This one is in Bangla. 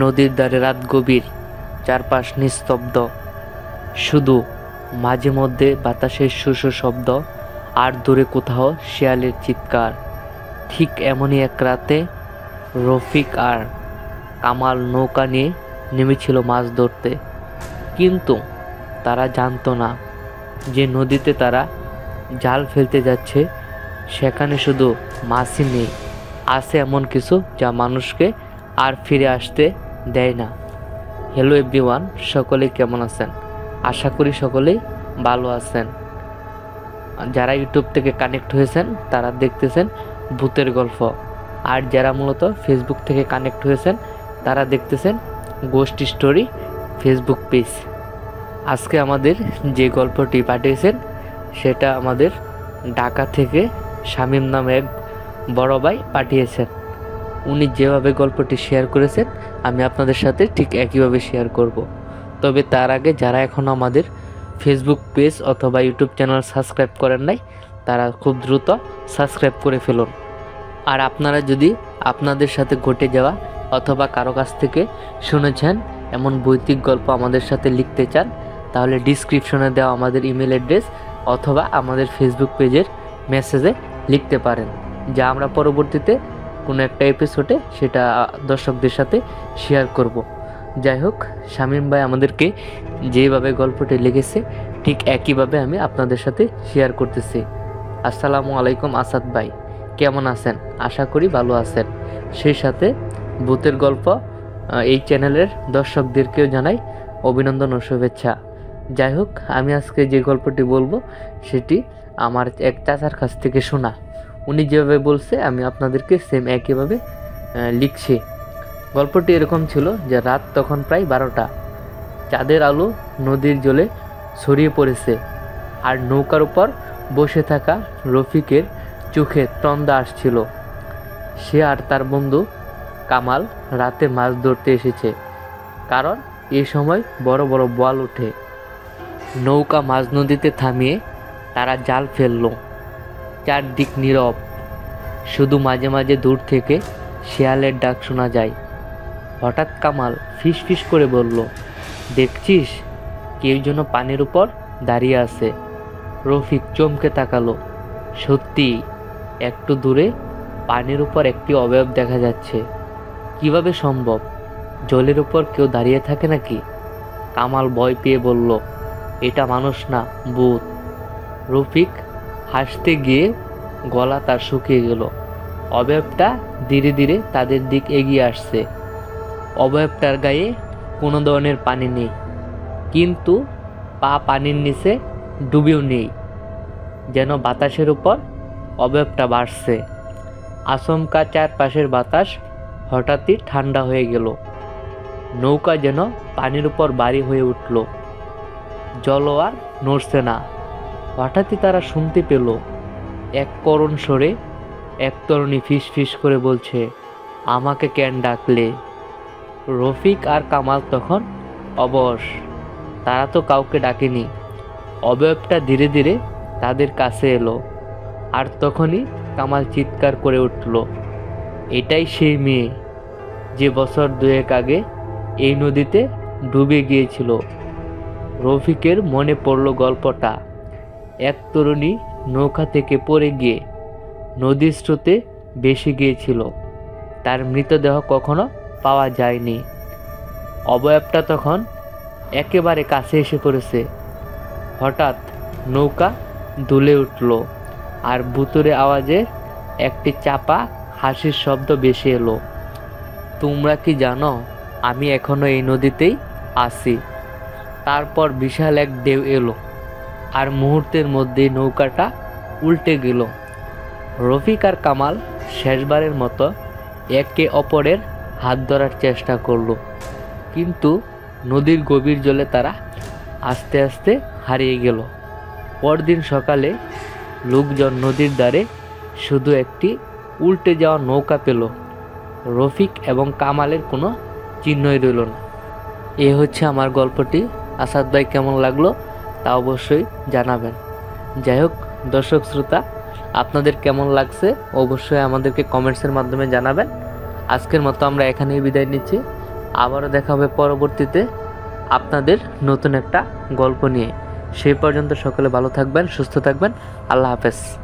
নদীর ধারে রাত গভীর, চারপাশ নিস্তব্ধ, শুধু মাঝে মধ্যে বাতাসের শোষো শব্দ আর দূরে কোথাও শিয়ালের চিৎকার। ঠিক এমনই এক রাতে রফিক আর কামাল নৌকা নিয়ে নেমেছিল মাছ ধরতে, কিন্তু তারা জানতো না যে নদীতে তারা জাল ফেলতে যাচ্ছে সেখানে শুধু মাছই নেই, আছে এমন কিছু যা মানুষকে আর ফিরে আসতে দেয় না। হ্যালো এভরিওয়ান, সকলেই কেমন আছেন? আশা করি সকলেই ভালো আছেন। যারা ইউটিউব থেকে কানেক্ট হয়েছেন তারা দেখতেছেন ভূতের গল্প, আর যারা মূলত ফেসবুক থেকে কানেক্ট হয়েছেন তারা দেখতেছেন গোস্ট স্টোরি ফেসবুক পেজ। আজকে আমাদের যে গল্পটি পাঠিয়েছেন সেটা আমাদের ঢাকা থেকে শামীম নামে এক বড় ভাই পাঠিয়েছেন। উনি যেভাবে গল্পটি শেয়ার করেছেন আমি আপনাদের সাথে ঠিক একইভাবে শেয়ার করব। তবে তার আগে যারা এখনও আমাদের ফেসবুক পেজ অথবা ইউটিউব চ্যানেল সাবস্ক্রাইব করেন নাই তারা খুব দ্রুত সাবস্ক্রাইব করে ফেলুন। আর আপনারা যদি আপনাদের সাথে ঘটে যাওয়া অথবা কারো কাছ থেকে শুনেছেন এমন বৈদিক গল্প আমাদের সাথে লিখতে চান, তাহলে ডিসক্রিপশনে দেওয়া আমাদের ইমেল অ্যাড্রেস অথবা আমাদের ফেসবুক পেজের মেসেজে লিখতে পারেন, যা আমরা পরবর্তীতে কোনো একটা এপিসোডে সেটা দর্শকদের সাথে শেয়ার করব। যাই হোক, শামীম ভাই আমাদেরকে যেভাবে গল্পটি লিখেছে ঠিক একইভাবে আমি আপনাদের সাথে শেয়ার করতেছি। আসসালামু আলাইকুম আসাদ ভাই, কেমন আছেন? আশা করি ভালো আছেন। সেই সাথে ভূতের গল্প এই চ্যানেলের দর্শকদেরকেও জানাই অভিনন্দন ও শুভেচ্ছা। যাই হোক, আমি আজকে যে গল্পটি বলবো সেটি আমার এক চাচার কাছ থেকে শোনা। উনি যেভাবে বলছে আমি আপনাদেরকে সেম একইভাবে লিখছি। গল্পটি এরকম ছিল যে রাত তখন প্রায় 12টা। চাঁদের আলো নদীর জলে ছড়িয়ে পড়েছে, আর নৌকার উপর বসে থাকা রফিকের চোখে তন্দা আসছিল। সে আর তার বন্ধু কামাল রাতে মাছ ধরতে এসেছে, কারণ এই সময় বড় বড় বোয়াল ওঠে। নৌকা মাঝ নদীতে থামিয়ে তারা জাল ফেলল। চারদিক নীরব, শুধু মাঝে মাঝে দূর থেকে শিয়ালের ডাক শোনা যায়। হঠাৎ কামাল ফিস ফিস করে বলল, দেখছিস কেউ যেন পানির উপর দাঁড়িয়ে আছে। রফিক চমকে তাকালো। সত্যি, একটু দূরে পানির উপর একটি অবয়ব দেখা যাচ্ছে। কিভাবে সম্ভব? জলের উপর কেউ দাঁড়িয়ে থাকে নাকি? কামাল ভয় পেয়ে বলল, এটা মানুষ না, ভূত। রফিক হাসতে গিয়ে গলা তার শুকিয়ে গেল। অবয়বটা ধীরে ধীরে তাদের দিক এগিয়ে আসছে। অবয়বটার গায়ে কোনো ধরনের পানি নেই, কিন্তু পা পানির নিচে ডুবেও নেই, যেন বাতাসের উপর অবয়বটা বাড়ছে। আচমকা চারপাশের বাতাস হঠাৎই ঠান্ডা হয়ে গেল। নৌকা যেন পানির উপর ভারী হয়ে উঠল। জলও আর নড়ছে না। হঠাৎই তারা শুনতে পেল এক করুণ স্বরে এক তরুণী ফিস ফিস করে বলছে, আমাকে কেন ডাকলে? রফিক আর কামাল তখন অবশ, তারা তো কাউকে ডাকেনি। অবয়বটা ধীরে ধীরে তাদের কাছে এলো, আর তখনই কামাল চিৎকার করে উঠল, এটাই সেই মেয়ে যে বছর 2 আগে এই নদীতে ডুবে গিয়েছিল। রফিকের মনে পড়ল গল্পটা। এক তরুণী নৌকা থেকে পড়ে গিয়ে নদীর স্রোতে ভেসে গিয়েছিল। তার মৃতদেহ কখনো পাওয়া যায়নি। অবয়বটা তখন একেবারে কাছে এসে পড়েছে। হঠাৎ নৌকা দুলে উঠল, আর ভুতুরে আওয়াজে একটি চাপা হাসির শব্দ ভেসে এলো। তোমরা কি জানো আমি এখনো এই নদীতেই আছি? তারপর বিশাল এক ঢেউ এলো, আর মুহূর্তের মধ্যেই নৌকাটা উল্টে গেল। রফিক আর কামাল শেষবারের মতো একে অপরের হাত ধরার চেষ্টা করলো, কিন্তু নদীর গভীর জলে তারা আস্তে আস্তে হারিয়ে গেল। পরদিন সকালে লোকজন নদীর ধারে শুধু একটি উল্টে যাওয়া নৌকা পেল। রফিক এবং কামালের কোনো চিহ্নই রইল না। এ হচ্ছে আমার গল্পটি। আসাদ ভাই কেমন লাগলো তা অবশ্যই জানাবেন। যাই হোক দর্শক শ্রোতা, আপনাদের কেমন লাগছে অবশ্যই আমাদেরকে কমেন্টসের মাধ্যমে জানাবেন। আজকের মতো আমরা এখানেই বিদায় নিচ্ছি। আবারও দেখা হবে পরবর্তীতে আপনাদের নতুন একটা গল্প নিয়ে। সেই পর্যন্ত সকলে ভালো থাকবেন, সুস্থ থাকবেন। আল্লাহ হাফেজ।